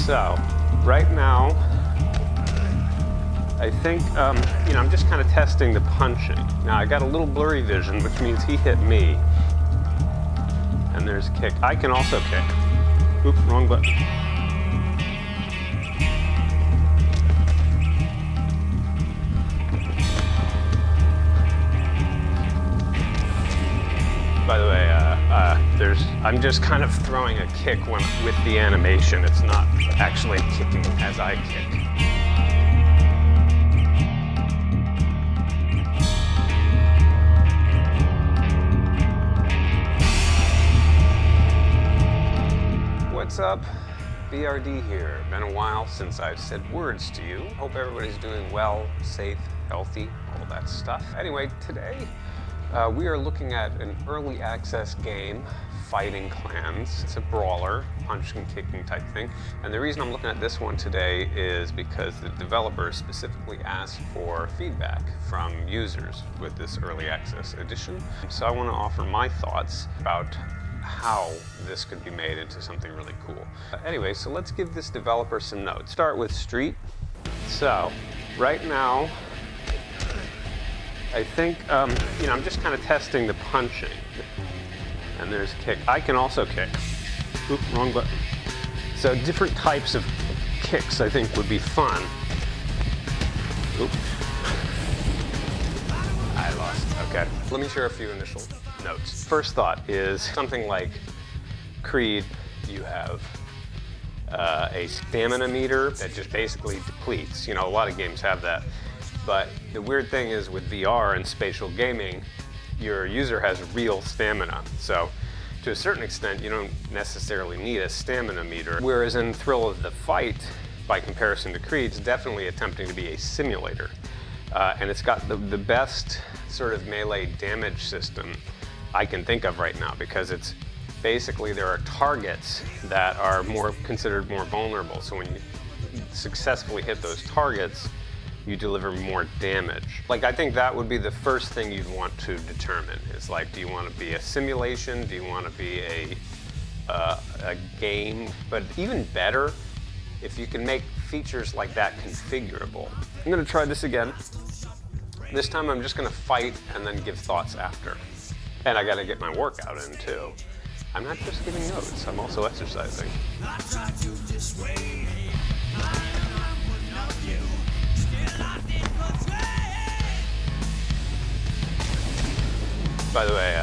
So, right now, I think, I'm just kind of testing the punching. Now, I got a little blurry vision, which means he hit me. And there's a kick. I can also kick. Oop, wrong button. By the way, I'm just kind of throwing a kick with the animation. It's not actually kicking as I kick. What's up? BRD here. Been a while since I've said words to you. Hope everybody's doing well, safe, healthy, all that stuff. Anyway, today we are looking at an early access game, Fighting Clans. It's a brawler, punching, kicking type thing. And the reason I'm looking at this one today is because the developers specifically asked for feedback from users with this early access edition. So I want to offer my thoughts about how this could be made into something really cool. Anyway, so let's give this developer some notes. Start with Street. So, right now, I think, I'm just kind of testing the punching. And there's a kick. I can also kick. Oop, wrong button. So different types of kicks I think would be fun. Oop. I lost. Okay. Let me share a few initial notes. First thought is something like Creed, you have a stamina meter that just basically depletes. You know, a lot of games have that. But the weird thing is with VR and spatial gaming, your user has real stamina. So to a certain extent, you don't necessarily need a stamina meter. Whereas in Thrill of the Fight, by comparison to Creed, it's definitely attempting to be a simulator. And it's got the best sort of melee damage system I can think of right now, because it's basically there are targets that are considered more vulnerable. So when you successfully hit those targets, you deliver more damage. Like, I think that would be the first thing you'd want to determine. Is like, do you want to be a simulation? Do you want to be a game? But even better, if you can make features like that configurable. I'm gonna try this again. This time I'm just gonna fight and then give thoughts after. And I gotta get my workout in too. I'm not just giving notes, I'm also exercising. By the way,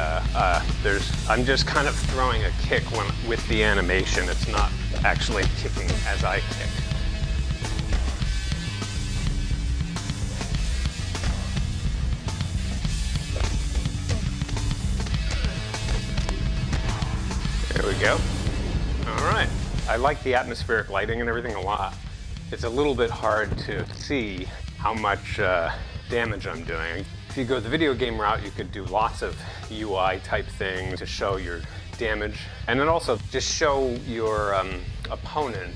I'm just kind of throwing a kick with the animation. It's not actually kicking as I kick. There we go. All right. I like the atmospheric lighting and everything a lot. It's a little bit hard to see how much damage I'm doing. If you go the video game route, you could do lots of UI type things to show your damage, and then also just show your opponent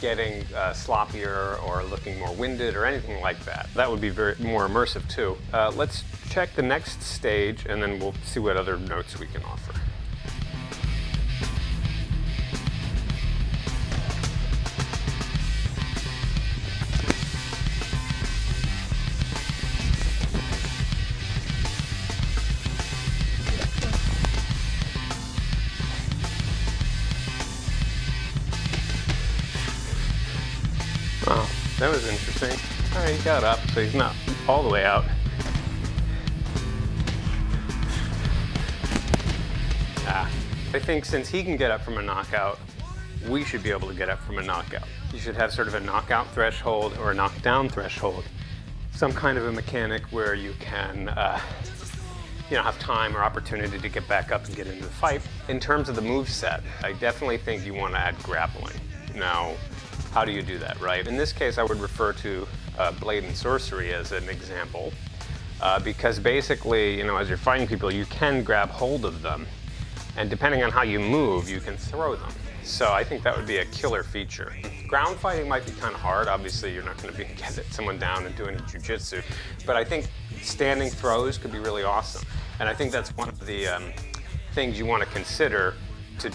getting sloppier or looking more winded or anything like that. That would be more immersive too. Let's check the next stage and then we'll see what other notes we can offer. Oh, that was interesting. All right, he got up, so he's not all the way out. I think since he can get up from a knockout, we should be able to get up from a knockout. You should have sort of a knockout threshold or a knockdown threshold. Some kind of a mechanic where you can have time or opportunity to get back up and get into the fight. In terms of the moveset, I definitely think you want to add grappling. Now, how do you do that, right? In this case, I would refer to Blade and Sorcery as an example, because basically, as you're fighting people, you can grab hold of them, and depending on how you move, you can throw them. So I think that would be a killer feature. Ground fighting might be kind of hard. Obviously, you're not going to be get someone down and doing jiu-jitsu, but I think standing throws could be really awesome. And I think that's one of the things you want to consider to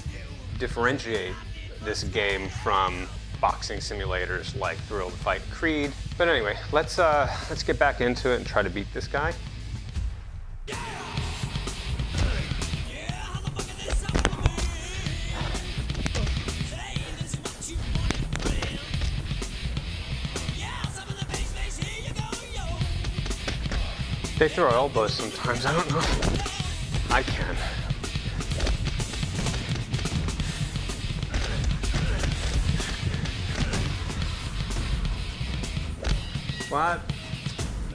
differentiate this game from boxing simulators like Thrill to Fight, Creed. But anyway, let's get back into it and try to beat this guy. They throw elbows sometimes, I don't know. I can. What?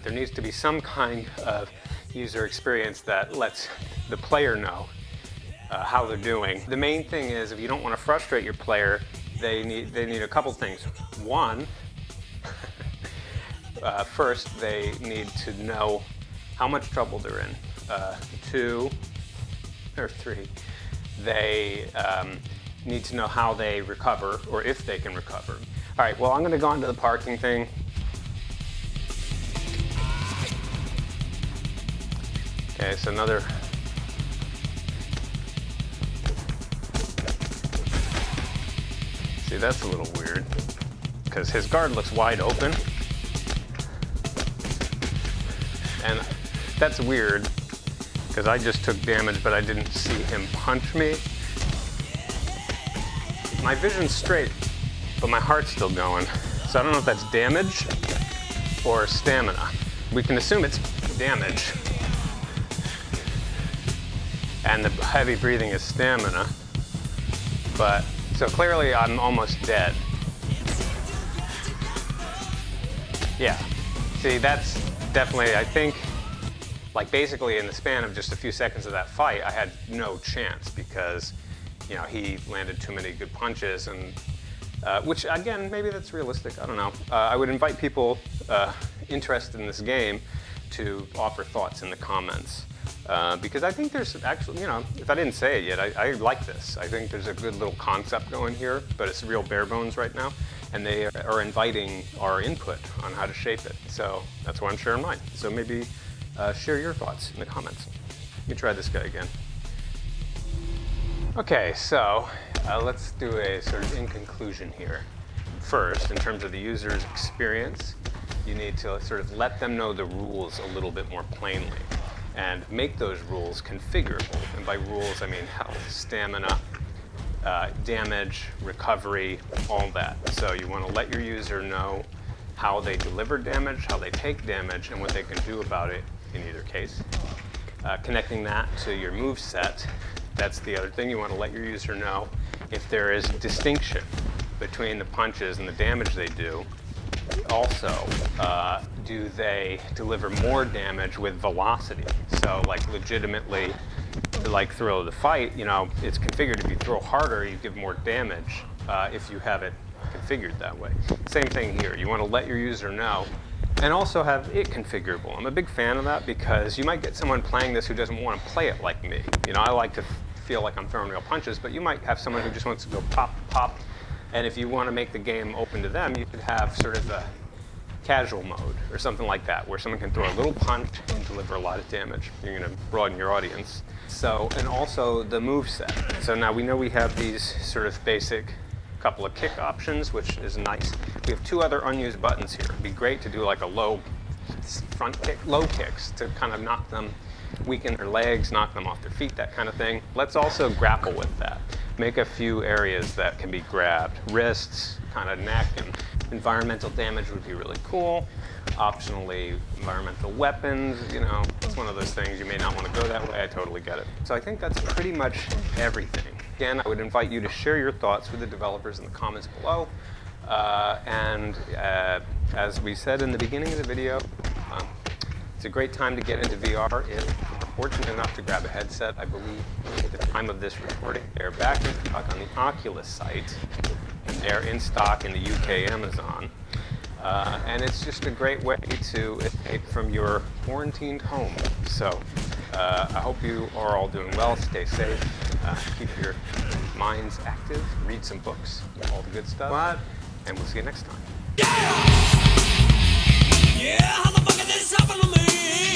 There needs to be some kind of user experience that lets the player know how they're doing. The main thing is, if you don't want to frustrate your player, they need a couple things. One, first they need to know how much trouble they're in. 2 or 3, they need to know how they recover or if they can recover. All right, well, I'm gonna go on to the parking thing. Okay, so another. See, that's a little weird because his guard looks wide open. And that's weird, because I just took damage, but I didn't see him punch me. My vision's straight, but my heart's still going. So I don't know if that's damage or stamina. We can assume it's damage. And the heavy breathing is stamina. But, so clearly I'm almost dead. Yeah, see, that's definitely, I think, like basically in the span of just a few seconds of that fight, I had no chance because, you know, he landed too many good punches, and which again, maybe that's realistic, I don't know. I would invite people interested in this game to offer thoughts in the comments. Because I think there's actually, you know, if I didn't say it yet, I like this. I think there's a good little concept going here, but it's real bare bones right now. And they are inviting our input on how to shape it. So that's why I'm sharing mine. So maybe share your thoughts in the comments. Let me try this guy again. Okay, so let's do a sort of in conclusion here. First, in terms of the user's experience, you need to sort of let them know the rules a little bit more plainly and make those rules configurable. And by rules, I mean health, stamina, damage, recovery, all that. So you want to let your user know how they deliver damage, how they take damage, and what they can do about it in either case. Connecting that to your move set, that's the other thing. You want to let your user know if there is distinction between the punches and the damage they do. Also, do they deliver more damage with velocity? So like legitimately, like Thrill to Fight, you know, it's configured if you throw harder, you give more damage if you have it configured that way. Same thing here. You want to let your user know and also have it configurable. I'm a big fan of that because you might get someone playing this who doesn't want to play it like me. You know, I like to feel like I'm throwing real punches, but you might have someone who just wants to go pop, pop. And if you want to make the game open to them, you could have sort of a casual mode or something like that, where someone can throw a little punch and deliver a lot of damage. You're going to broaden your audience. So, and also the move set. So now we know we have these sort of basic couple of kick options, which is nice. We have 2 other unused buttons here. It'd be great to do like a low front kick, low kicks to kind of knock them, weaken their legs, knock them off their feet, that kind of thing. Let's also grapple with that. Make a few areas that can be grabbed. Wrists, kind of neck, and environmental damage would be really cool. Optionally, environmental weapons, you know, it's one of those things you may not want to go that way. I totally get it. So I think that's pretty much everything. Again, I would invite you to share your thoughts with the developers in the comments below. As we said in the beginning of the video, it's a great time to get into VR if you're fortunate enough to grab a headset. I believe at the time of this recording, they're back in stock on the Oculus site, and they're in stock in the UK Amazon. And it's just a great way to escape from your quarantined home. So I hope you are all doing well. Stay safe. Keep your minds active. Read some books. All the good stuff. And we'll see you next time. Yeah, how the fuck is this happening to me?